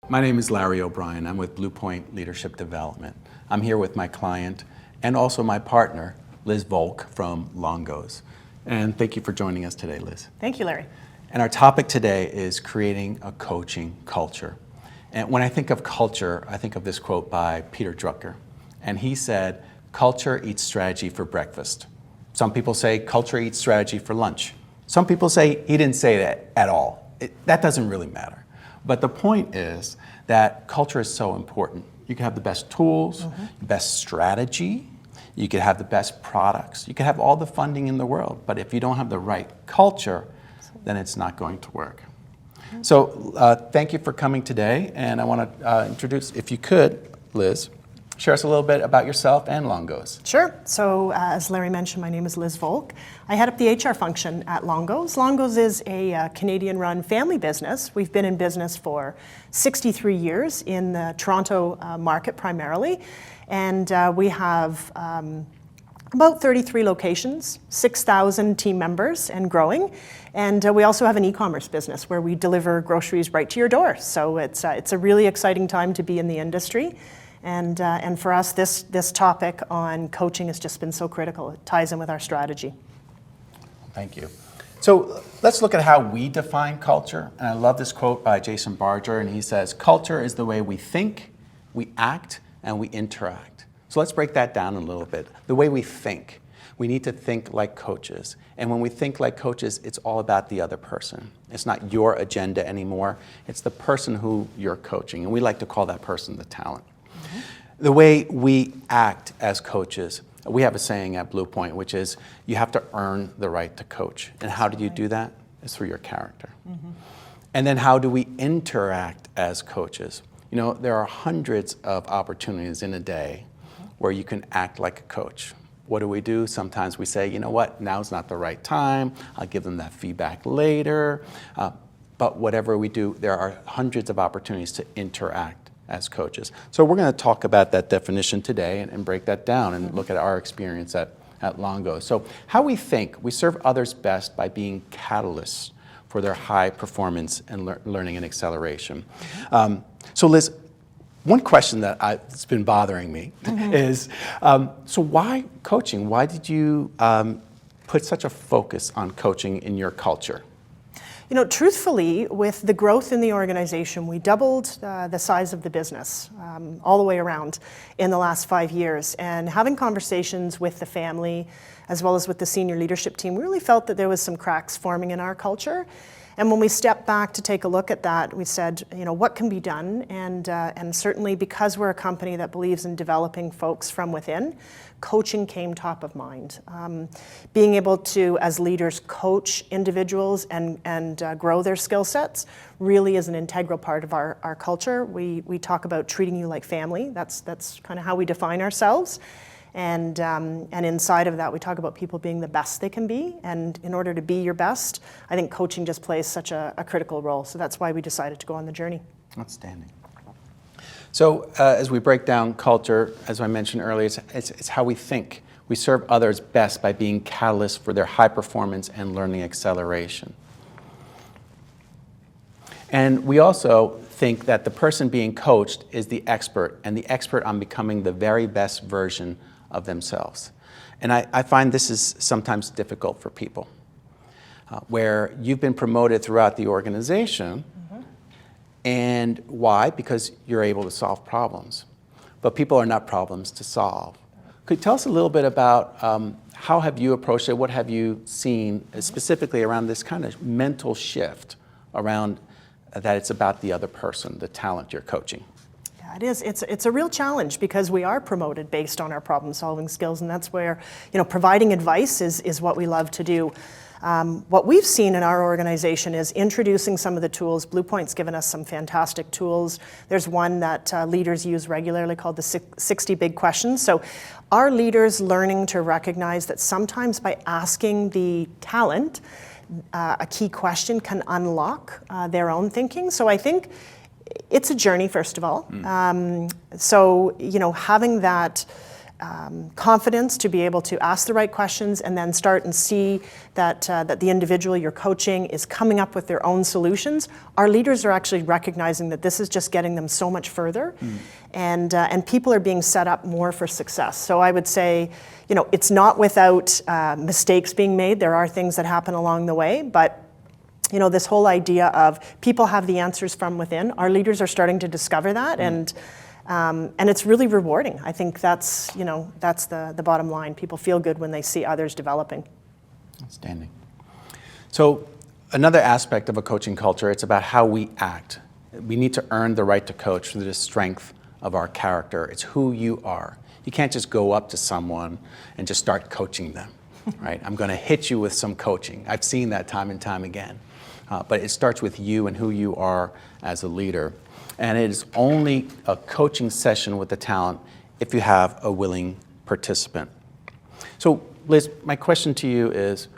My name is Larry O'Brien. I'm with Blue Point Leadership Development. I'm here with my client and also my partner, Liz Volk from Longos. And thank you for joining us today, Liz. Thank you, Larry. And our topic today is creating a coaching culture. And when I think of culture, I think of this quote by Peter Drucker. And he said, "Culture eats strategy for breakfast." Some people say culture eats strategy for lunch. Some people say he didn't say that at all. That doesn't really matter. But the point is that culture is so important. You can have the best tools, best strategy, you could have the best products, you could have all the funding in the world, but if you don't have the right culture, then it's not going to work. So thank you for coming today, and I want to introduce, if you could, Liz, share us a little bit about yourself and Longos. Sure. So as Larry mentioned, my name is Liz Volk. I head up the HR function at Longos. Longos is a Canadian-run family business. We've been in business for 63 years in the Toronto market primarily, and we have about 33 locations, 6,000 team members and growing. And we also have an e-commerce business where we deliver groceries right to your door. So it's a really exciting time to be in the industry. And for us, this topic on coaching has just been so critical. It ties in with our strategy. Thank you. So let's look at how we define culture. And I love this quote by Jason Barger, and he says, "Culture is the way we think, we act, and we interact." So let's break that down a little bit. The way we think. We need to think like coaches. And when we think like coaches, it's all about the other person. It's not your agenda anymore. It's the person who you're coaching. And we like to call that person the talent. The way we act as coaches, we have a saying at Blue Point, which is you have to earn the right to coach. And how do you do that? It's through your character. And then how do we interact as coaches? You know, there are hundreds of opportunities in a day where you can act like a coach. What do? Sometimes we say, you know what, now's not the right time. I'll give them that feedback later. But whatever we do, there are hundreds of opportunities to interact as coaches. So we're going to talk about that definition today and break that down and look at our experience at Longos. So how we think, we serve others best by being catalysts for their high performance and learning and acceleration. So Liz, one question that's been bothering me is, so why coaching? Why did you put such a focus on coaching in your culture? You know, truthfully, with the growth in the organization, we doubled the size of the business all the way around in the last 5 years. And having conversations with the family, as well as with the senior leadership team, we really felt that there was some cracks forming in our culture. And when we stepped back to take a look at that, we said, you know, what can be done? And certainly because we're a company that believes in developing folks from within, coaching came top of mind. Being able to, as leaders, coach individuals and grow their skill sets really is an integral part of our culture. We talk about treating you like family. That's kind of how we define ourselves. And inside of that, we talk about people being the best they can be. And in order to be your best, I think coaching just plays such a critical role. So that's why we decided to go on the journey. Outstanding. So as we break down culture, as I mentioned earlier, it's how we think. We serve others best by being catalysts for their high performance and learning acceleration. And we also think that the person being coached is the expert, and the expert on becoming the very best version of themselves. And I find this is sometimes difficult for people, where you've been promoted throughout the organization. And why? Because you're able to solve problems. But people are not problems to solve. Could you tell us a little bit about how have you approached it? What have you seen specifically around this kind of mental shift around that it's about the other person, the talent you're coaching? Yeah, it is. It's a real challenge because we are promoted based on our problem-solving skills, and that's where, you know, providing advice is what we love to do. What we've seen in our organization is introducing some of the tools. Blue Point's given us some fantastic tools. There's one that leaders use regularly called the 60 Big Questions. So our leaders learning to recognize that sometimes by asking the talent a key question can unlock their own thinking. So I think it's a journey, first of all. So, you know, having that confidence to be able to ask the right questions and then start and see that, that the individual you're coaching is coming up with their own solutions, our leaders are actually recognizing that this is just getting them so much further. And people are being set up more for success. So I would say, you know, it's not without mistakes being made. There are things that happen along the way, but you know, this whole idea of people have the answers from within, our leaders are starting to discover that, and it's really rewarding. I think that's, you know, that's the bottom line. People feel good when they see others developing. Outstanding. So another aspect of a coaching culture, it's about how we act. We need to earn the right to coach through the strength of our character. It's who you are. You can't just go up to someone and just start coaching them, right? I'm going to hit you with some coaching. I've seen that time and time again. But it starts with you and who you are as a leader. And it is only a coaching session with the talent if you have a willing participant. So Liz, my question to you is,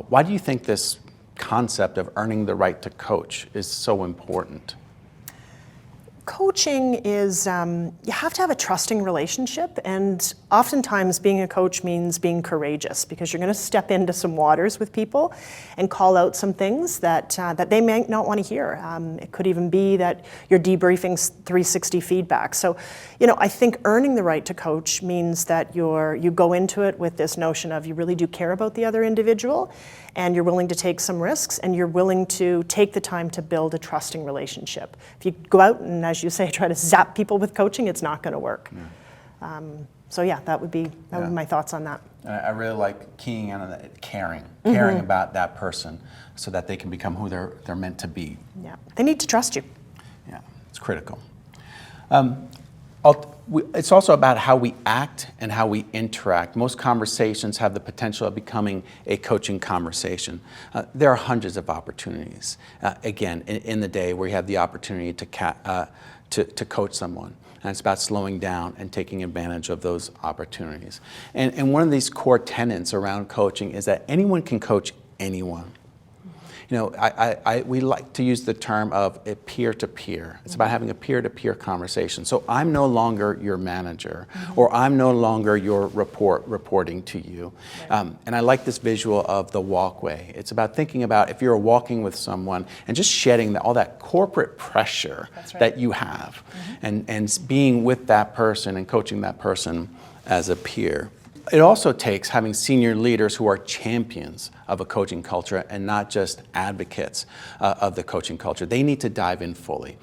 why do you think this concept of earning the right to coach is so important? Coaching is, you have to have a trusting relationship, and oftentimes being a coach means being courageous, because you're going to step into some waters with people and call out some things that they may not want to hear. It could even be that you're debriefing 360 feedback. So, you know, I think earning the right to coach means that you go into it with this notion of you really do care about the other individual, and you're willing to take some risks, and you're willing to take the time to build a trusting relationship. If you go out and, as you say, try to zap people with coaching, it's not going to work. Yeah. So yeah, that would be my thoughts on that. I really like keying in on that, caring about that person so that they can become who they're meant to be. Yeah, they need to trust you. Yeah, it's critical. It's also about how we act and how we interact. Most conversations have the potential of becoming a coaching conversation. There are hundreds of opportunities, again, in the day where you have the opportunity to coach someone. And it's about slowing down and taking advantage of those opportunities. And one of these core tenets around coaching is that anyone can coach anyone. You know, we like to use the term of a peer-to-peer. It's about having a peer-to-peer conversation. So I'm no longer your manager, or I'm no longer your reporting to you. Right. And I like this visual of the walkway. It's about thinking about if you're walking with someone and just shedding all that corporate pressure that you have, and being with that person and coaching that person as a peer. It also takes having senior leaders who are champions of a coaching culture and not just advocates of the coaching culture. They need to dive in fully.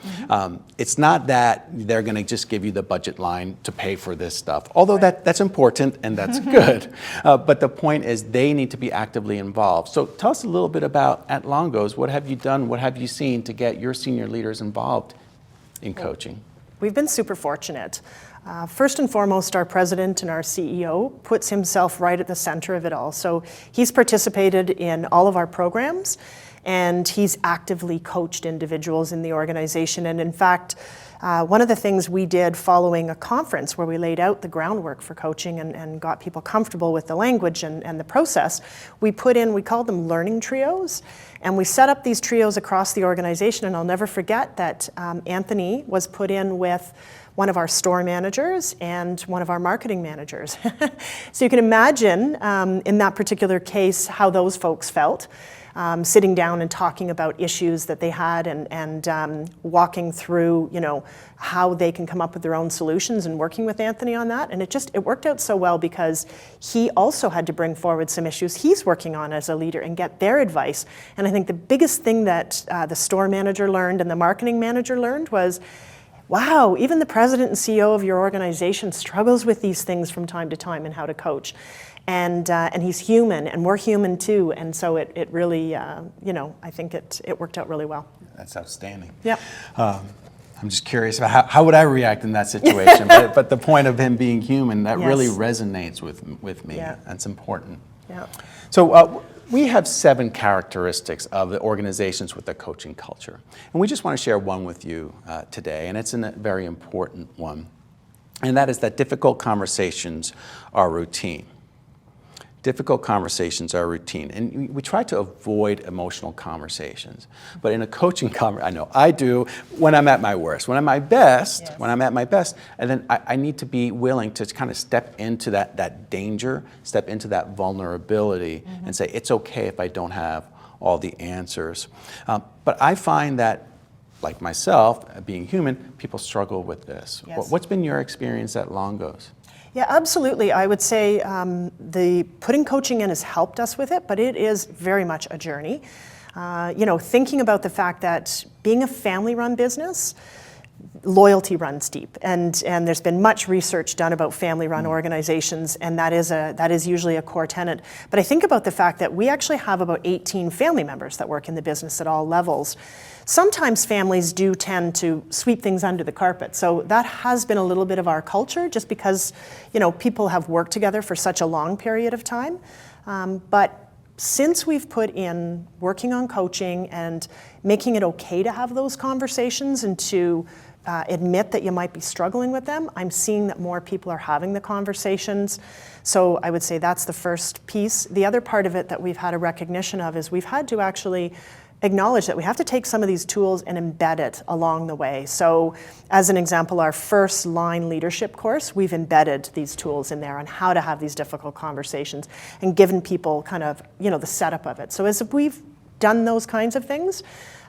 It's not that they're going to just give you the budget line to pay for this stuff, although that's important and that's good. But the point is they need to be actively involved. So tell us a little bit about at Longo's. What have you done? What have you seen to get your senior leaders involved in coaching? We've been super fortunate. First and foremost, our president and our CEO puts himself right at the center of it all. So he's participated in all of our programs, and he's actively coached individuals in the organization. And in fact, one of the things we did following a conference where we laid out the groundwork for coaching and got people comfortable with the language and the process, we called them learning trios. And we set up these trios across the organization, and I'll never forget that Anthony was put in with one of our store managers and one of our marketing managers. So you can imagine in that particular case how those folks felt, sitting down and talking about issues that they had and walking through, you know, how they can come up with their own solutions and working with Anthony on that. And it worked out so well because he also had to bring forward some issues he's working on as a leader and get their advice. And I think the biggest thing that the store manager learned and the marketing manager learned was, wow, even the president and CEO of your organization struggles with these things from time to time and how to coach. And he's human, and we're human too. And so it really, you know, I think it worked out really well. That's outstanding. Yeah. I'm just curious about how would I react in that situation. but the point of him being human, that really resonates with me. Yeah. That's important. Yeah. So we have 7 characteristics of the organizations with a coaching culture. And we just want to share one with you today, and it's a very important one. And that is that difficult conversations are routine. difficult conversations are routine. And we try to avoid emotional conversations. But in a coaching I know I do when I'm at my worst. When I'm at my best, and then I need to be willing to kind of step into that danger, step into that vulnerability, and say, it's okay if I don't have all the answers. But I find that, like myself, being human, people struggle with this. Yes. What's been your experience at Longo's? Yeah, absolutely. I would say the putting coaching in has helped us with it, but it is very much a journey. Thinking about the fact that being a family-run business, loyalty runs deep, and there's been much research done about family-run organizations, and that is usually a core tenet. But I think about the fact that we actually have about 18 family members that work in the business at all levels. Sometimes families do tend to sweep things under the carpet, so that has been a little bit of our culture, just because people have worked together for such a long period of time. But since we've put in working on coaching and making it okay to have those conversations and to admit that you might be struggling with them, I'm seeing that more people are having the conversations. So I would say that's the first piece. The other part of it that we've had a recognition of is we've had to actually acknowledge that we have to take some of these tools and embed it along the way. So as an example, our first line leadership course, we've embedded these tools in there on how to have these difficult conversations and given people kind of, the setup of it. So as we've done those kinds of things,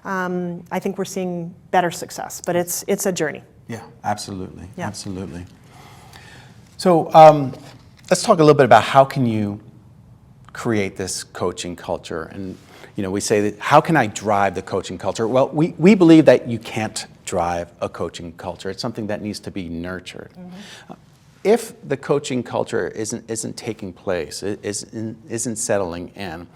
I think we're seeing better success, but it's a journey. Yeah, absolutely, Yeah. absolutely. So let's talk a little bit about how can you create this coaching culture. And we say that, how can I drive the coaching culture? Well, we believe that you can't drive a coaching culture. It's something that needs to be nurtured. If the coaching culture isn't taking place, isn't settling in,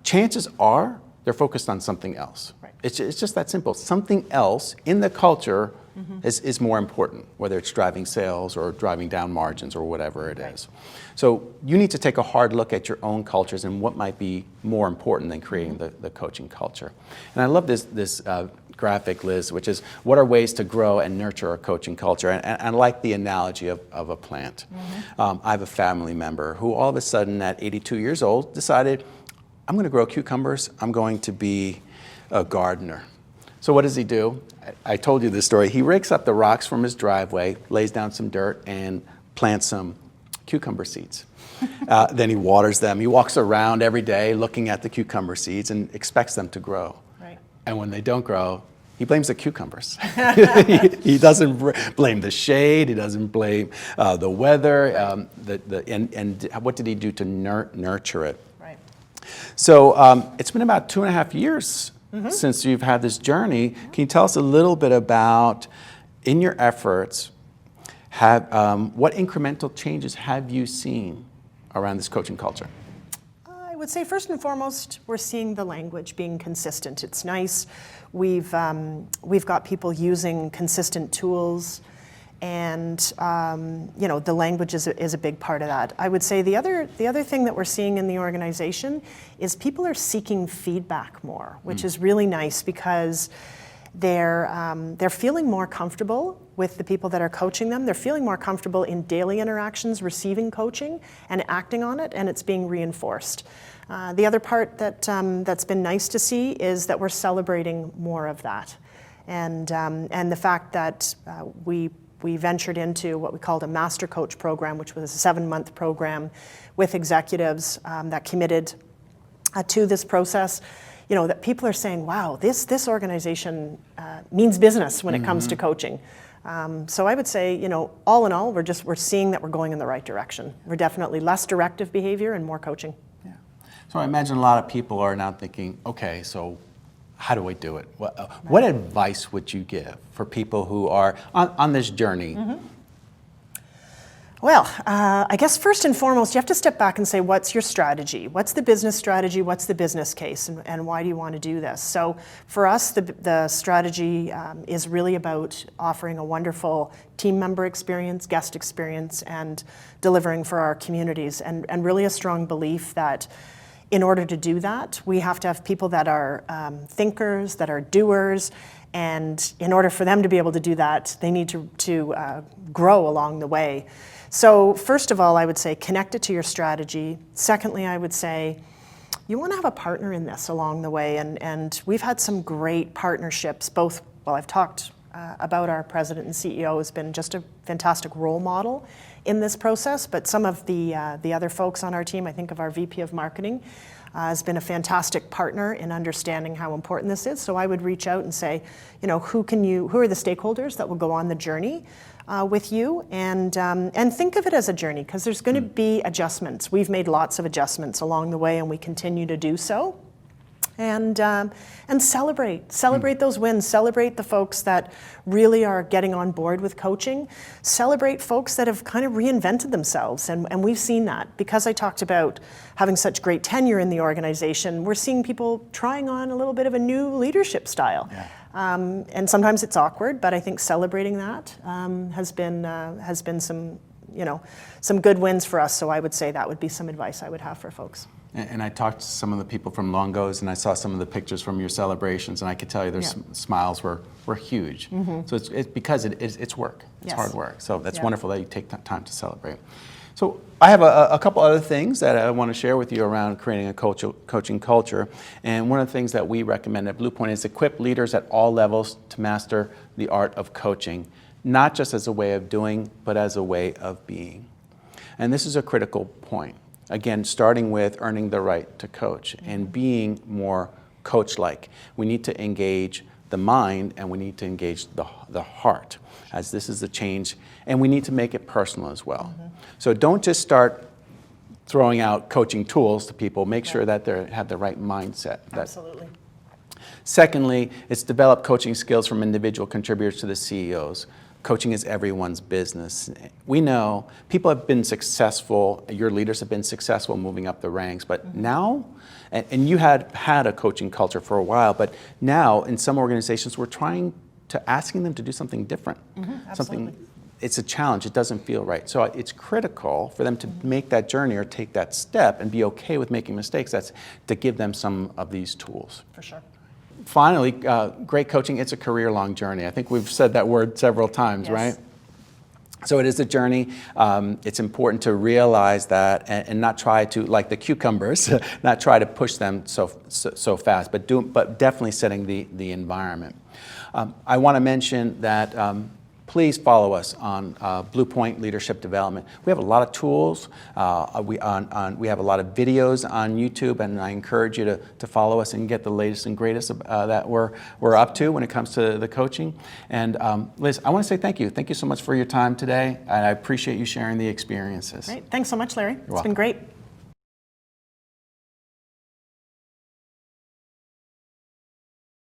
chances are they're focused on something else. Right. It's just that simple. Something else in the culture is more important, whether it's driving sales or driving down margins or whatever it is. So you need to take a hard look at your own cultures and what might be more important than creating the coaching culture. And I love this graphic, Liz, which is what are ways to grow and nurture a coaching culture. And I like the analogy of a plant. I have a family member who all of a sudden at 82 years old decided, I'm going to grow cucumbers. I'm going to be a gardener. So what does he do? I told you this story. He rakes up the rocks from his driveway, lays down some dirt, and plants some cucumber seeds. Then he waters them. He walks around every day looking at the cucumber seeds and expects them to grow. Right. And when they don't grow, he blames the cucumbers. He doesn't blame the shade. He doesn't blame the weather. And what did he do to nurture it? Right. So it's been about 2.5 years since you've had this journey. Can you tell us a little bit about, in your efforts, what incremental changes have you seen around this coaching culture? I would say first and foremost, we're seeing the language being consistent. It's nice. We've got people using consistent tools, and the language is a big part of that. I would say the other thing that we're seeing in the organization is people are seeking feedback more, which is really nice because they're feeling more comfortable with the people that are coaching them. They're feeling more comfortable in daily interactions, receiving coaching and acting on it, and it's being reinforced. The other part that's been nice to see is that we're celebrating more of that, and the fact that we ventured into what we called a Master Coach program, which was a 7-month program with executives that committed to this process. That people are saying, wow, this organization means business when it comes to coaching. So I would say, all in all, we're seeing that we're going in the right direction. We're definitely less directive behavior and more coaching. Yeah. So I imagine a lot of people are now thinking, okay, so how do I do it? What advice would you give for people who are on this journey? Well, I guess first and foremost, you have to step back and say, what's your strategy? What's the business strategy? What's the business case? And why do you want to do this? So for us, the strategy is really about offering a wonderful team member experience, guest experience, and delivering for our communities. And really a strong belief that in order to do that, we have to have people that are thinkers, that are doers, and in order for them to be able to do that, they need to grow along the way. So first of all, I would say connect it to your strategy. Secondly, I would say you want to have a partner in this along the way, and we've had some great partnerships, both, well, I've talked about our president and CEO has been just a fantastic role model in this process, but some of the other folks on our team, I think of our VP of Marketing, has been a fantastic partner in understanding how important this is. So I would reach out and say, who are the stakeholders that will go on the journey with you, and think of it as a journey, because there's going to be adjustments. We've made lots of adjustments along the way, and we continue to do so. And celebrate those wins. Celebrate the folks that really are getting on board with coaching. Celebrate folks that have kind of reinvented themselves, and we've seen that. Because I talked about having such great tenure in the organization, we're seeing people trying on a little bit of a new leadership style. Yeah. And sometimes it's awkward, but I think celebrating that has been some good wins for us. So I would say that would be some advice I would have for folks. And I talked to some of the people from Longo's, and I saw some of the pictures from your celebrations, and I could tell you their smiles were huge. Mm-hmm. So it's because it's work. It's hard work. So that's wonderful that you take time to celebrate. So I have a couple other things that I want to share with you around creating a coaching culture. And one of the things that we recommend at Blue Point is equip leaders at all levels to master the art of coaching, not just as a way of doing, but as a way of being. And this is a critical point. Again, starting with earning the right to coach and being more coach-like. We need to engage the mind, and we need to engage the heart, as this is the change, and we need to make it personal as well. Mm-hmm. So don't just start throwing out coaching tools to people. Make sure that they have the right mindset. Absolutely. Secondly, it's develop coaching skills from individual contributors to the CEOs. Coaching is everyone's business. We know people have been successful, your leaders have been successful moving up the ranks, but now, and you had a coaching culture for a while, but now in some organizations we're asking them to do something different. Mm-hmm, something, it's a challenge, it doesn't feel right. So it's critical for them to make that journey or take that step and be okay with making mistakes. That's to give them some of these tools. For sure. Finally, great coaching, it's a career-long journey. I think we've said that word several times, right? So it is a journey. It's important to realize that and not try to, like the cucumbers, not try to push them so fast, but definitely setting the environment. I want to mention that please follow us on Blue Point Leadership Development. We have a lot of tools. We have a lot of videos on YouTube, and I encourage you to follow us and get the latest and greatest that we're up to when it comes to the coaching. And Liz, I want to say thank you. Thank you so much for your time today, and I appreciate you sharing the experiences. Great. Thanks so much, Larry. It's been great.